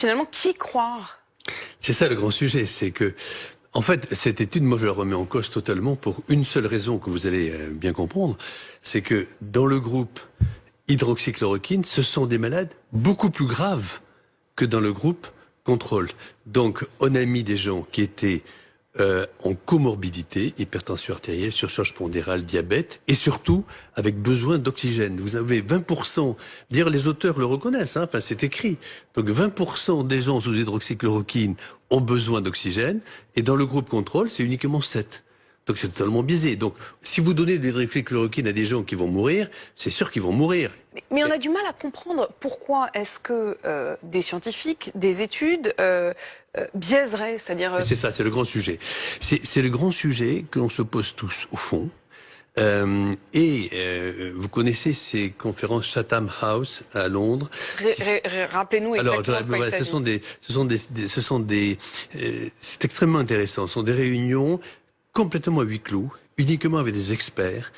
finalement, qui croire? C'est ça le grand sujet, c'est que, en fait, cette étude, moi je la remets en cause totalement pour une seule raison que vous allez bien comprendre, c'est que dans le groupe hydroxychloroquine, ce sont des malades beaucoup plus graves que dans le groupe contrôle. Donc, on a mis des gens qui étaient en comorbidité, hypertension artérielle, surcharge pondérale, diabète, et surtout avec besoin d'oxygène. Vous avez 20%, dire les auteurs le reconnaissent, hein, enfin c'est écrit. Donc 20% des gens sous hydroxychloroquine ont besoin d'oxygène, et dans le groupe contrôle, c'est uniquement 7. Donc c'est totalement biaisé. Donc si vous donnez de l'hydroxychloroquine à des gens qui vont mourir, c'est sûr qu'ils vont mourir. Mais on a du mal à comprendre pourquoi est-ce que des scientifiques, des études biaiseraient, c'est-à-dire... C'est ça, c'est le grand sujet. C'est le grand sujet que l'on se pose tous, au fond. Vous connaissez ces conférences Chatham House à Londres. Rappelez-nous exactement. Alors, c'est extrêmement intéressant. Ce sont des réunions complètement à huis clos, uniquement avec des experts.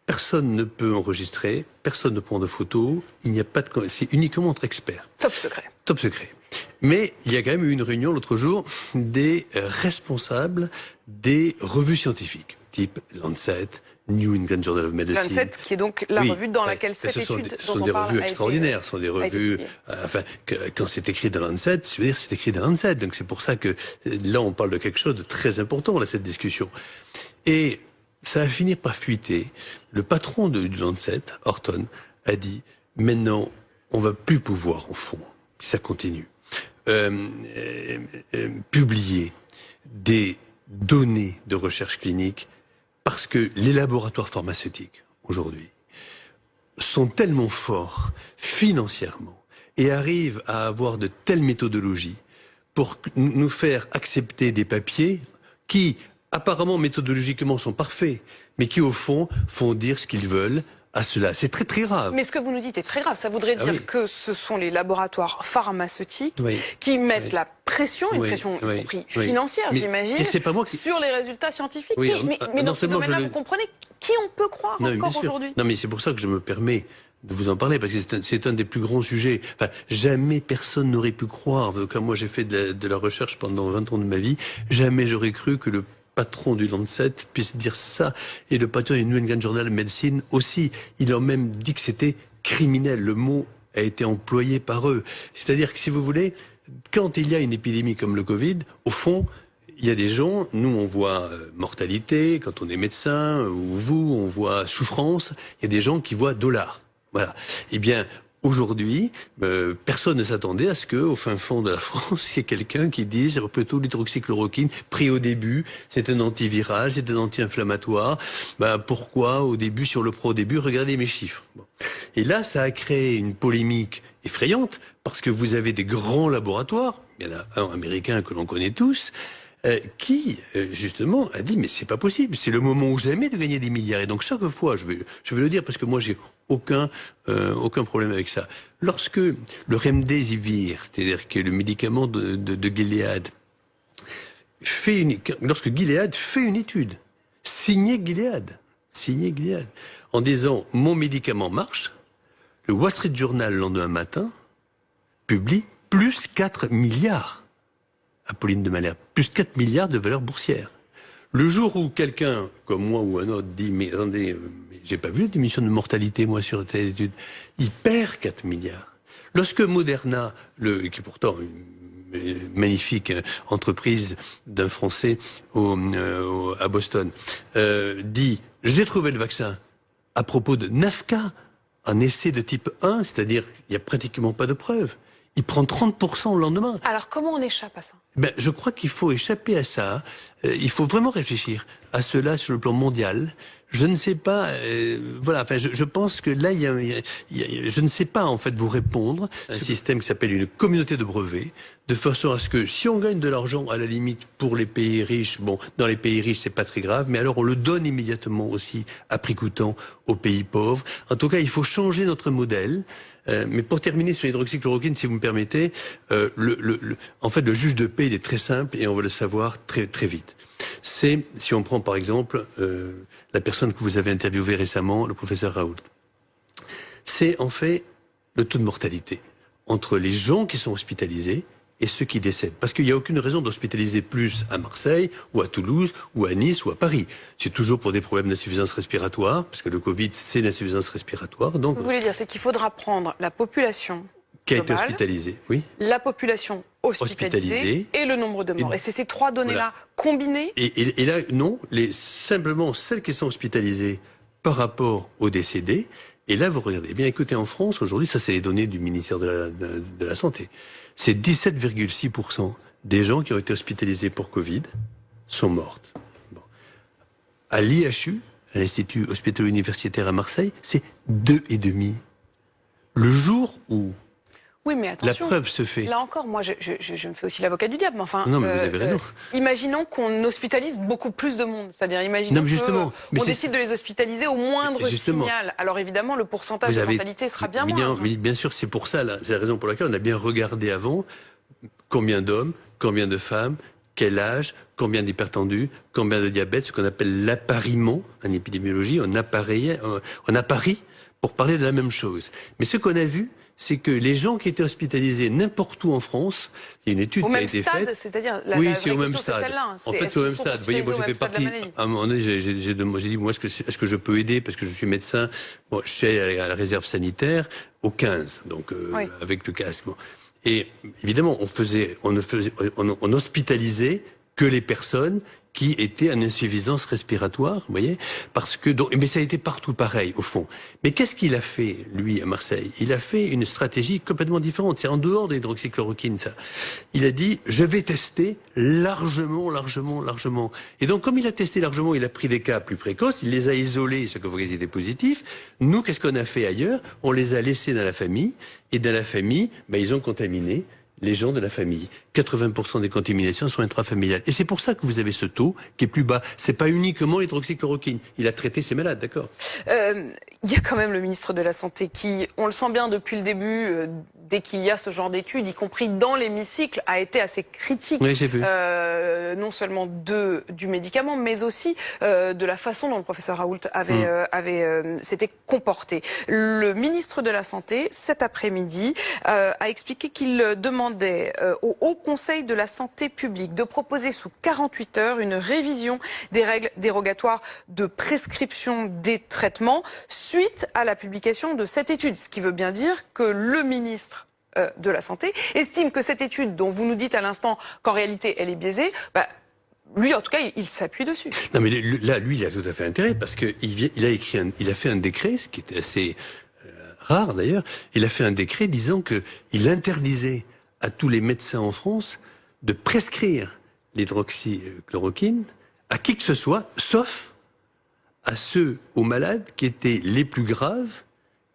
Personne ne peut enregistrer, personne ne prend de photos, il n'y a pas de... C'est uniquement entre experts. Top secret. Top secret. Mais il y a quand même eu une réunion l'autre jour des responsables des revues scientifiques, type Lancet, New England Journal of Medicine. Lancet, qui est donc la revue dans laquelle cette étude dont on parle. Ce sont des revues extraordinaires, ce sont des revues... quand c'est écrit dans Lancet, je veux dire, c'est écrit dans Lancet. Donc c'est pour ça que là, on parle de quelque chose de très important, là, cette discussion. Et ça a fini par fuiter. Le patron du Lancet, Horton, a dit « Maintenant, on va plus pouvoir, au fond, si ça continue, publier des données de recherche clinique parce que les laboratoires pharmaceutiques, aujourd'hui, sont tellement forts financièrement et arrivent à avoir de telles méthodologies pour nous faire accepter des papiers qui, apparemment, méthodologiquement, sont parfaits, mais qui, au fond, font dire ce qu'ils veulent à cela. C'est très, très grave. Mais ce que vous nous dites est très grave. Ça voudrait dire que ce sont les laboratoires pharmaceutiques qui mettent la pression, une pression y compris financière, j'imagine, sur les résultats scientifiques. Mais dans ce domaine-là, vous comprenez qui on peut croire encore aujourd'hui? Non, mais c'est pour ça que je me permets de vous en parler, parce que c'est un des plus grands sujets. Enfin, jamais personne n'aurait pu croire, comme moi j'ai fait de la recherche pendant 20 ans de ma vie, jamais j'aurais cru que le patron du Lancet puisse dire ça, et le patron du New England Journal of Medicine aussi. Ils ont même dit que c'était criminel. Le mot a été employé par eux. C'est-à-dire que, si vous voulez, quand il y a une épidémie comme le Covid, au fond, il y a des gens, nous on voit mortalité, quand on est médecin, ou vous, on voit souffrance, il y a des gens qui voient dollars. Voilà. Eh bien, aujourd'hui, personne ne s'attendait à ce qu'au fin fond de la France, il y ait quelqu'un qui dise plutôt l'hydroxychloroquine, pris au début, c'est un antiviral, c'est un anti-inflammatoire. Pourquoi au début, si on le prend au début, regardez mes chiffres. Bon. Et là, ça a créé une polémique effrayante, parce que vous avez des grands laboratoires, il y en a un américain que l'on connaît tous, qui, justement, a dit, mais c'est pas possible, c'est le moment ou jamais de gagner des milliards. Et donc, chaque fois, je vais le dire, parce que moi, j'ai aucun problème avec ça. Lorsque le Remdesivir, c'est-à-dire que le médicament de Gilead, lorsque Gilead fait une étude, signée Gilead, en disant, mon médicament marche, le Wall Street Journal, le lendemain matin, publie plus 4 milliards. Apolline de Malherbe, plus 4 milliards de valeur boursière. Le jour où quelqu'un, comme moi ou un autre, dit « Mais attendez, j'ai pas vu la diminution de mortalité, moi, sur telle étude », il perd 4 milliards. Lorsque Moderna, qui est pourtant une magnifique entreprise d'un Français à Boston, dit « J'ai trouvé le vaccin » à propos de 9 cas, un essai de type 1, c'est-à-dire il n'y a pratiquement pas de preuves. Il prend 30% le lendemain. Alors, comment on échappe à ça? Je crois qu'il faut échapper à ça. Il faut vraiment réfléchir à cela sur le plan mondial. Je ne sais pas, voilà, enfin, je pense que là, je ne sais pas, en fait, vous répondre. Un système qui s'appelle une communauté de brevets, de façon à ce que, si on gagne de l'argent, à la limite, pour les pays riches, bon, dans les pays riches, c'est pas très grave, mais alors on le donne immédiatement aussi, à prix coûtant, aux pays pauvres. En tout cas, il faut changer notre modèle. Mais pour terminer sur l'hydroxychloroquine, si vous me permettez, en fait, le juge de paix, il est très simple et on va le savoir très, très vite. C'est, si on prend par exemple la personne que vous avez interviewée récemment, le professeur Raoult, c'est en fait le taux de mortalité. entre les gens qui sont hospitalisés et ceux qui décèdent. Parce qu'il n'y a aucune raison d'hospitaliser plus à Marseille, ou à Toulouse, ou à Nice, ou à Paris. C'est toujours pour des problèmes d'insuffisance respiratoire, parce que le Covid, c'est l'insuffisance respiratoire. Donc, ce que vous voulez dire, c'est qu'il faudra prendre la population qui a été globale, hospitalisée, oui. la population hospitalisée et le nombre de morts. Et c'est ces trois données-là combinées. Et là, non, simplement celles qui sont hospitalisées par rapport aux décédés. Et là, vous regardez, eh bien écoutez, en France, aujourd'hui, ça c'est les données du ministère de la Santé, c'est 17,6% des gens qui ont été hospitalisés pour Covid sont mortes. Bon. À l'IHU, à l'Institut hospitalo-universitaire à Marseille, c'est 2,5%. Le jour où oui, mais attention, la preuve se fait. Là encore, moi, je me fais aussi l'avocat du diable. Mais enfin, non, mais vous avez raison. Imaginons qu'on hospitalise beaucoup plus de monde. C'est-à-dire, imaginons qu'on décide de les hospitaliser au moindre signal. Alors évidemment, le pourcentage de mortalité sera bien moindre. Bien sûr, c'est pour ça, c'est la raison pour laquelle on a bien regardé avant combien d'hommes, combien de femmes, quel âge, combien d'hypertendus, combien de diabète, ce qu'on appelle l'appariement en épidémiologie. On apparie pour parler de la même chose. Mais ce qu'on a vu, c'est que les gens qui étaient hospitalisés n'importe où en France, il y a une étude qui a été faite. C'est-à-dire oui, c'est au même stade. En fait, c'est au même stade. Vous voyez, moi, j'ai fait partie. À un moment donné, j'ai dit, moi, est-ce que je peux aider parce que je suis médecin. Bon, je suis allé à la réserve sanitaire au 15, donc avec le casque. Bon. Et évidemment, on hospitalisait que les personnes qui étaient en insuffisance respiratoire, vous voyez, parce que mais ça a été partout pareil au fond. Mais qu'est-ce qu'il a fait lui à Marseille? Il a fait une stratégie complètement différente. C'est en dehors de l'hydroxychloroquine ça. Il a dit je vais tester largement. Et donc comme il a testé largement, il a pris des cas plus précoces, il les a isolés, chaque fois qu'ils étaient positifs. Nous, qu'est-ce qu'on a fait ailleurs? On les a laissés dans la famille et dans la famille, ils ont contaminé les gens de la famille. 80% des contaminations sont intrafamiliales. Et c'est pour ça que vous avez ce taux qui est plus bas. C'est pas uniquement l'hydroxychloroquine. Il a traité ces malades, d'accord. Il y a quand même le ministre de la Santé qui, on le sent bien depuis le début, dès qu'il y a ce genre d'études, y compris dans l'hémicycle, a été assez critique. Oui, j'ai vu. Non seulement du médicament, mais aussi de la façon dont le professeur Raoult s'était comporté. Le ministre de la Santé, cet après-midi, a expliqué qu'il demandait au Haut Conseil de la Santé publique de proposer sous 48 heures une révision des règles dérogatoires de prescription des traitements suite à la publication de cette étude. Ce qui veut bien dire que le ministre de la Santé estime que cette étude, dont vous nous dites à l'instant qu'en réalité elle est biaisée, lui, en tout cas, il s'appuie dessus. Non, mais là, lui, il a tout à fait intérêt parce que il a fait un décret, ce qui était assez rare d'ailleurs. Il a fait un décret disant que il interdisait à tous les médecins en France de prescrire l'hydroxychloroquine à qui que ce soit, sauf aux malades qui étaient les plus graves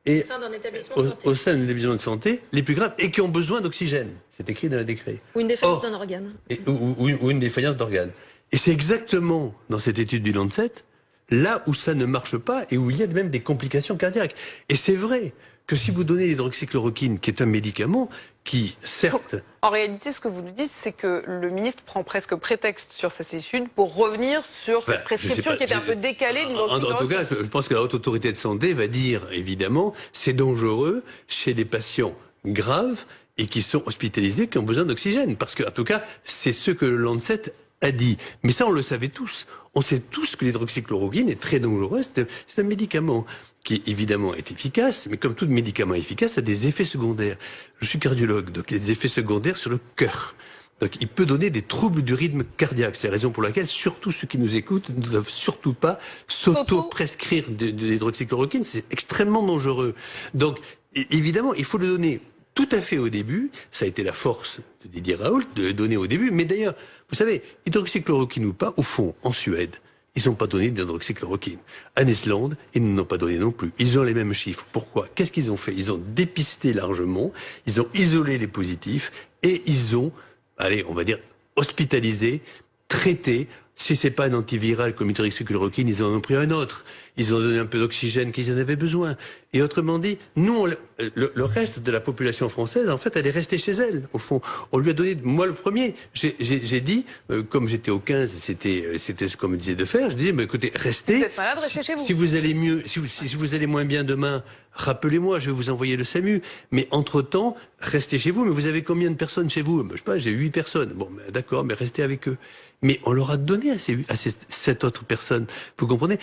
et au sein d'un établissement de santé, les plus graves et qui ont besoin d'oxygène. C'est écrit dans le décret. Ou une défaillance d'un organe. Ou une défaillance d'organe. Et c'est exactement dans cette étude du Lancet, là où ça ne marche pas et où il y a même des complications cardiaques. Et c'est vrai que si vous donnez l'hydroxychloroquine, qui est un médicament qui, certes... En réalité, ce que vous nous dites, c'est que le ministre prend presque prétexte sur cette étude pour revenir sur cette prescription qui était un peu décalée. En tout cas, je pense que la Haute Autorité de Santé va dire, évidemment, c'est dangereux chez des patients graves et qui sont hospitalisés, qui ont besoin d'oxygène. Parce que, en tout cas, c'est ce que le Lancet a dit. Mais ça, on le savait tous. On sait tous que l'hydroxychloroquine est très dangereux. C'est un médicament qui, évidemment, est efficace, mais comme tout médicament efficace, a des effets secondaires. Je suis cardiologue, donc il y a des effets secondaires sur le cœur. Donc il peut donner des troubles du rythme cardiaque. C'est la raison pour laquelle, surtout ceux qui nous écoutent, ne doivent surtout pas s'auto-prescrire de l'hydroxychloroquine. C'est extrêmement dangereux. Donc, évidemment, il faut le donner tout à fait au début. Ça a été la force de Didier Raoult de le donner au début. Mais d'ailleurs, vous savez, hydroxychloroquine ou pas, au fond, en Suède, ils n'ont pas donné d'hydroxychloroquine. En Islande, ils n'en ont pas donné non plus. Ils ont les mêmes chiffres. Pourquoi? Qu'est-ce qu'ils ont fait? Ils ont dépisté largement, ils ont isolé les positifs et ils ont, allez, on va dire, hospitalisé, traité Si c'est pas un antiviral comme hydroxychloroquine, ils en ont pris un autre. Ils ont donné un peu d'oxygène qu'ils en avaient besoin. Et autrement dit, nous, le reste de la population française, en fait, elle est restée chez elle. Au fond, on lui a donné, moi le premier, j'ai dit, comme j'étais au 15, c'était ce qu'on me disait de faire. Je disais, mais écoutez, restez. Si vous êtes malade, restez chez vous. Si vous allez mieux, si vous allez moins bien demain, rappelez-moi, je vais vous envoyer le SAMU. Mais entre-temps, restez chez vous. Mais vous avez combien de personnes chez vous? Je sais pas, j'ai 8 personnes. Bon, d'accord, mais restez avec eux. Mais on leur a donné à ces 7 autres personnes. Vous comprenez?